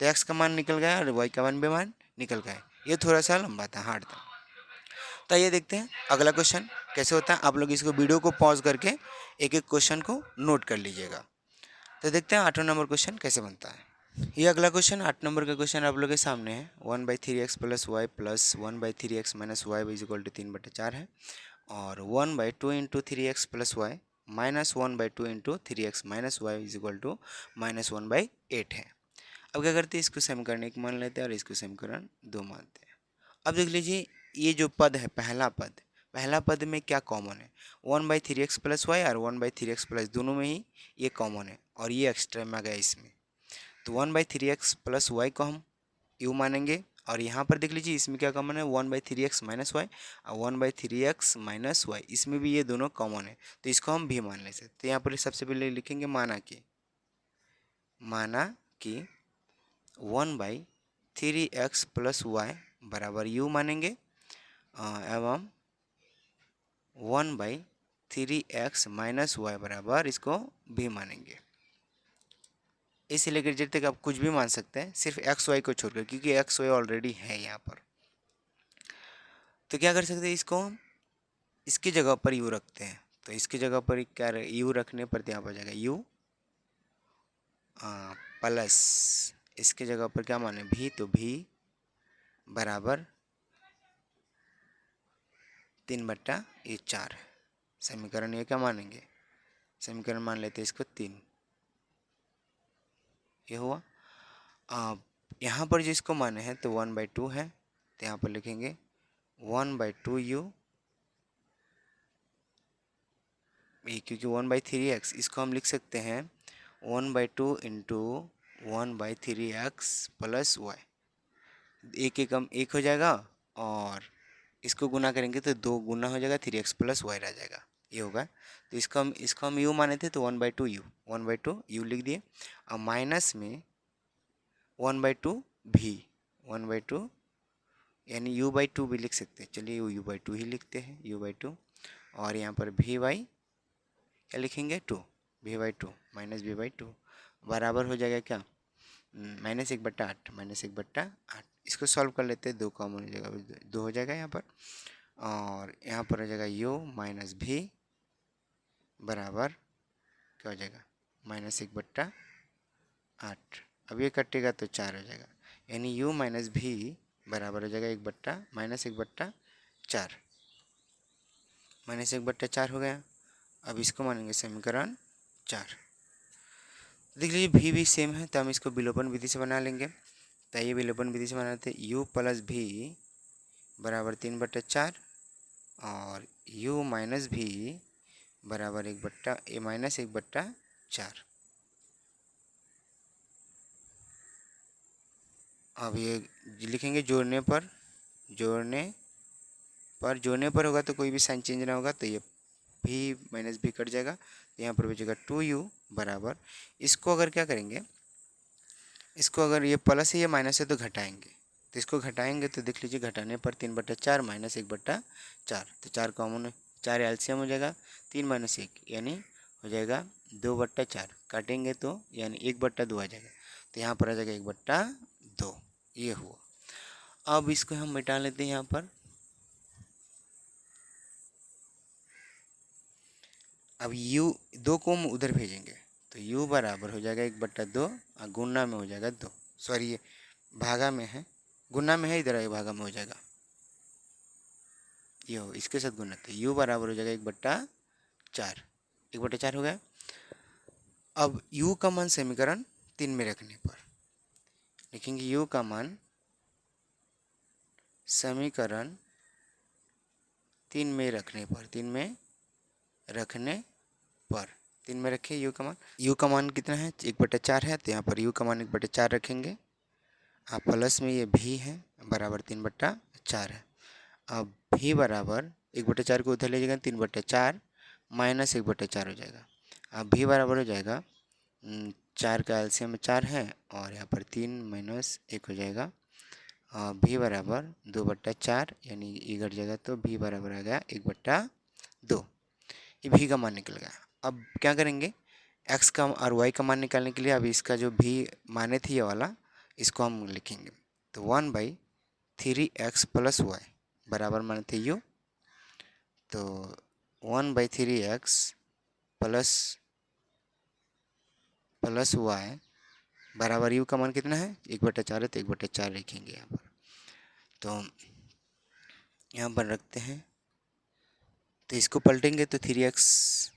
A: तो x का मान निकल गया और y का मान भी मान निकल गया। ये थोड़ा सा लंबा था, हार्ड था। तो ये देखते हैं अगला क्वेश्चन कैसे होता है। आप लोग इसको वीडियो को पॉज करके एक एक क्वेश्चन को नोट कर लीजिएगा। तो देखते हैं 8वां नंबर क्वेश्चन कैसे बनता है। ये अगला क्वेश्चन 8 नंबर का क्वेश्चन आप लोग के सामने है। 1/3x plus y plus 1/3x minus y is equal to 3/4 है, और 1/2 into 3x plus y minus 1/2 into 3x minus y is equal to -1/8 है। अब क्या करते हैं, इसको समीकरण 1 मान लेते हैं और इसको समीकरण 2 मानते हैं। अब देख लीजिए ये जो पद है, पहला पद में क्या कॉमन है, 1/3x प्लस वाई और 1/3x प्लस, दोनों में ही ये कॉमन है और ये एक्स्ट्रा में आ गया इसमें। तो 1/3x प्लस वाई को हम यू मानेंगे, और यहाँ पर देख लीजिए इसमें क्या कॉमन है, 1/3x माइनस वाई और 1/3x माइनस वाई, इसमें भी ये दोनों कॉमन है, तो इसको हम भी मान ले सकते। तो यहाँ पर सबसे पहले लिखेंगे माना कि 1/3x प्लस वाई बराबर यू मानेंगे, एवं 1/3x माइनस वाई बराबर इसको भी मानेंगे। इसे लेकर जब तक आप कुछ भी मान सकते हैं, सिर्फ एक्स वाई को छोड़कर, क्योंकि एक्स वाई ऑलरेडी है यहाँ पर। तो क्या कर सकते हैं, इसको हम इसकी जगह पर यू रखते हैं। तो इसकी जगह पर क्या यू रखने पर यहाँ पर आ जाएगा यू प्लस, इसके जगह पर क्या माने भी, तो भी बराबर 3/4। समीकरण ये क्या मानेंगे, समीकरण मान लेते हैं इसको 3, ये हुआ। अब यहाँ पर जिसको माने हैं तो 1/2 है, तो यहाँ पर लिखेंगे 1/2 यू, क्योंकि 1/3x इसको हम लिख सकते हैं 1/2 इंटू 1/3x प्लस वाई, एक हो जाएगा, और इसको गुना करेंगे तो 2 गुना हो जाएगा, 3x प्लस वाई रह जाएगा, ये होगा। तो इसको हम यू माने थे, तो 1/2 यू लिख दिए। अब माइनस में 1/2 भी, 1/2 यानी u/2 भी लिख सकते हैं, चलिए u/2 ही लिखते हैं, u/2, और यहाँ पर v/, क्या लिखेंगे 2, v/2 माइनस v/2 बराबर हो जाएगा क्या, -1/8। इसको सॉल्व कर लेते हैं, 2 कॉमन हो जाएगा, 2 हो जाएगा यहाँ पर, और यहाँ पर हो जाएगा u माइनस v बराबर क्या हो जाएगा, -1/8। अब ये कटेगा तो 4 हो जाएगा, यानी u माइनस v बराबर हो जाएगा -1/4, -1/4 हो गया। अब इसको मानेंगे समीकरण 4। देख लीजिए भी सेम है, तो हम इसको विलोपन विधि से बना लेंगे। तो ये विलोपन विधि से बनाते हैं, u प्लस भी बराबर 3/4 और u माइनस भी बराबर -1/4। अब ये लिखेंगे जोड़ने पर होगा तो कोई भी साइन चेंज ना होगा, तो ये भी माइनस भी कट जाएगा, तो यहाँ पर बचेगा 2u बराबर, इसको अगर क्या करेंगे, इसको अगर ये प्लस है ये माइनस है तो घटाएंगे, तो इसको घटाएंगे तो देख लीजिए घटाने पर 3/4 माइनस 1/4, तो 4 कॉमन, 4 एलसीएम हो जाएगा, 3 माइनस 1 यानी हो जाएगा 2/4, काटेंगे तो यानी 1/2 आ जाएगा, तो यहाँ पर आ जाएगा 1/2, ये हुआ। अब इसको हम मिटा लेते हैं यहाँ पर। अब u 2 को हम उधर भेजेंगे, तो u बराबर हो जाएगा 1/2 और गुना में हो जाएगा 2, सॉरी ये भागा में है, गुना में है, इधर आए भागा में हो जाएगा, ये हो इसके साथ गुना, तो u बराबर हो जाएगा 1/4 हो गया। अब u का मान समीकरण 3 में रखने पर लिखेंगे u का मान समीकरण 3 में रखने पर, 3 में रखें u का मान, u का मान कितना है 1/4 है, तो यहाँ पर u का मान 1/4 रखेंगे, प्लस में ये भी है बराबर 3/4 है। अब भी बराबर 1/4 को उधर ले जाएगा 3/4 माइनस 1/4 हो जाएगा। अब भी बराबर हो जाएगा 4 का एलसीएम 4 है और यहाँ पर 3 माइनस 1 हो जाएगा। भी बराबर 2/4 यानी ये घट जाएगा तो भी बराबर आ गया 1/2। ये भी का मान निकल गया। अब क्या करेंगे, एक्स का और वाई का मान निकालने के लिए अब इसका जो भी माने थे ये वाला इसको हम लिखेंगे। तो 1/3x प्लस वाई बराबर माने थे यू, तो 1/3x प्लस वाई बराबर यू का मान कितना है 1/4 है तो 1/4 लिखेंगे यहाँ पर। तो यहाँ पर रखते हैं तो इसको पलटेंगे तो 3x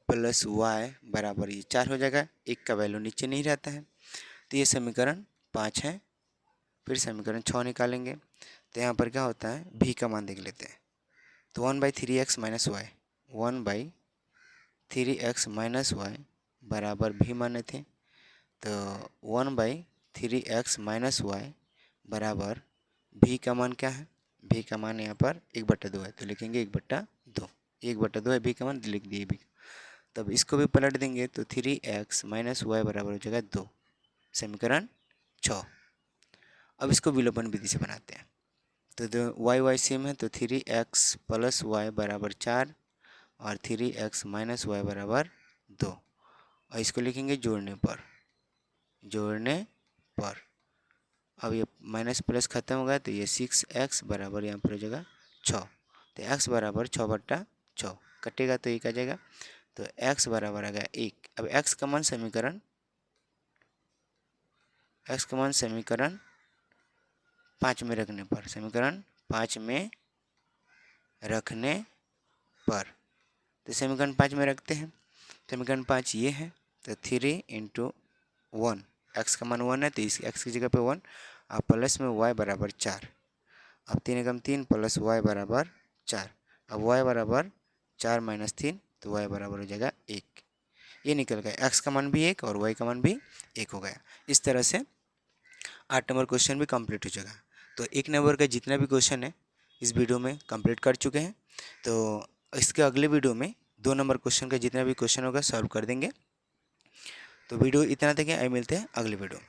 A: प्लस वाई बराबर ये 4 हो जाएगा। एक का वैल्यू नीचे नहीं रहता है तो ये समीकरण 5 है। फिर समीकरण 6 निकालेंगे तो यहाँ पर क्या होता है भी का मान देख लेते हैं। तो 1/3x minus Y 1/3x minus y बराबर भी माने थे तो 1/3x माइनस वाई बराबर भी का मान क्या है, भी का मान यहाँ पर 1/2 है तो लिखेंगे 1/2। 1/2 है भी का मान, लिख दिए भी। तब इसको भी पलट देंगे तो 3x माइनस वाई बराबर हो जाएगा 2, समीकरण 6। अब इसको विलोपन विधि से बनाते हैं तो वाई सेम है तो 3x प्लस वाई बराबर 4 और 3x माइनस वाई बराबर 2 और इसको लिखेंगे जोड़ने पर। अब ये माइनस प्लस खत्म हो गया तो ये 6x बराबर यहाँ पर हो जाएगा 6। तो x बराबर 6/6 कटेगा तो 1 आ जाएगा तो x बराबर आ गया 1। अब x का मान समीकरण 5 में रखने पर, समीकरण 5 में रखने पर तो समीकरण 5 में रखते हैं। समीकरण 5 ये है तो 3 × 1 x का मान 1 है तो इस x की जगह पे 1 और प्लस में y बराबर 4। अब 3 एकम 3 प्लस y बराबर 4। अब y बराबर 4 माइनस 3 तो y बराबर हो जाएगा 1। ये निकल गया, x का मान भी 1 और y का मान भी 1 हो गया। इस तरह से 8 नंबर क्वेश्चन भी कंप्लीट हो जाएगा। तो 1 नंबर का जितना भी क्वेश्चन है इस वीडियो में कंप्लीट कर चुके हैं। तो इसके अगले वीडियो में 2 नंबर क्वेश्चन का जितना भी क्वेश्चन होगा सॉल्व कर देंगे। तो वीडियो इतना तक है, मिलते हैं अगले वीडियो में।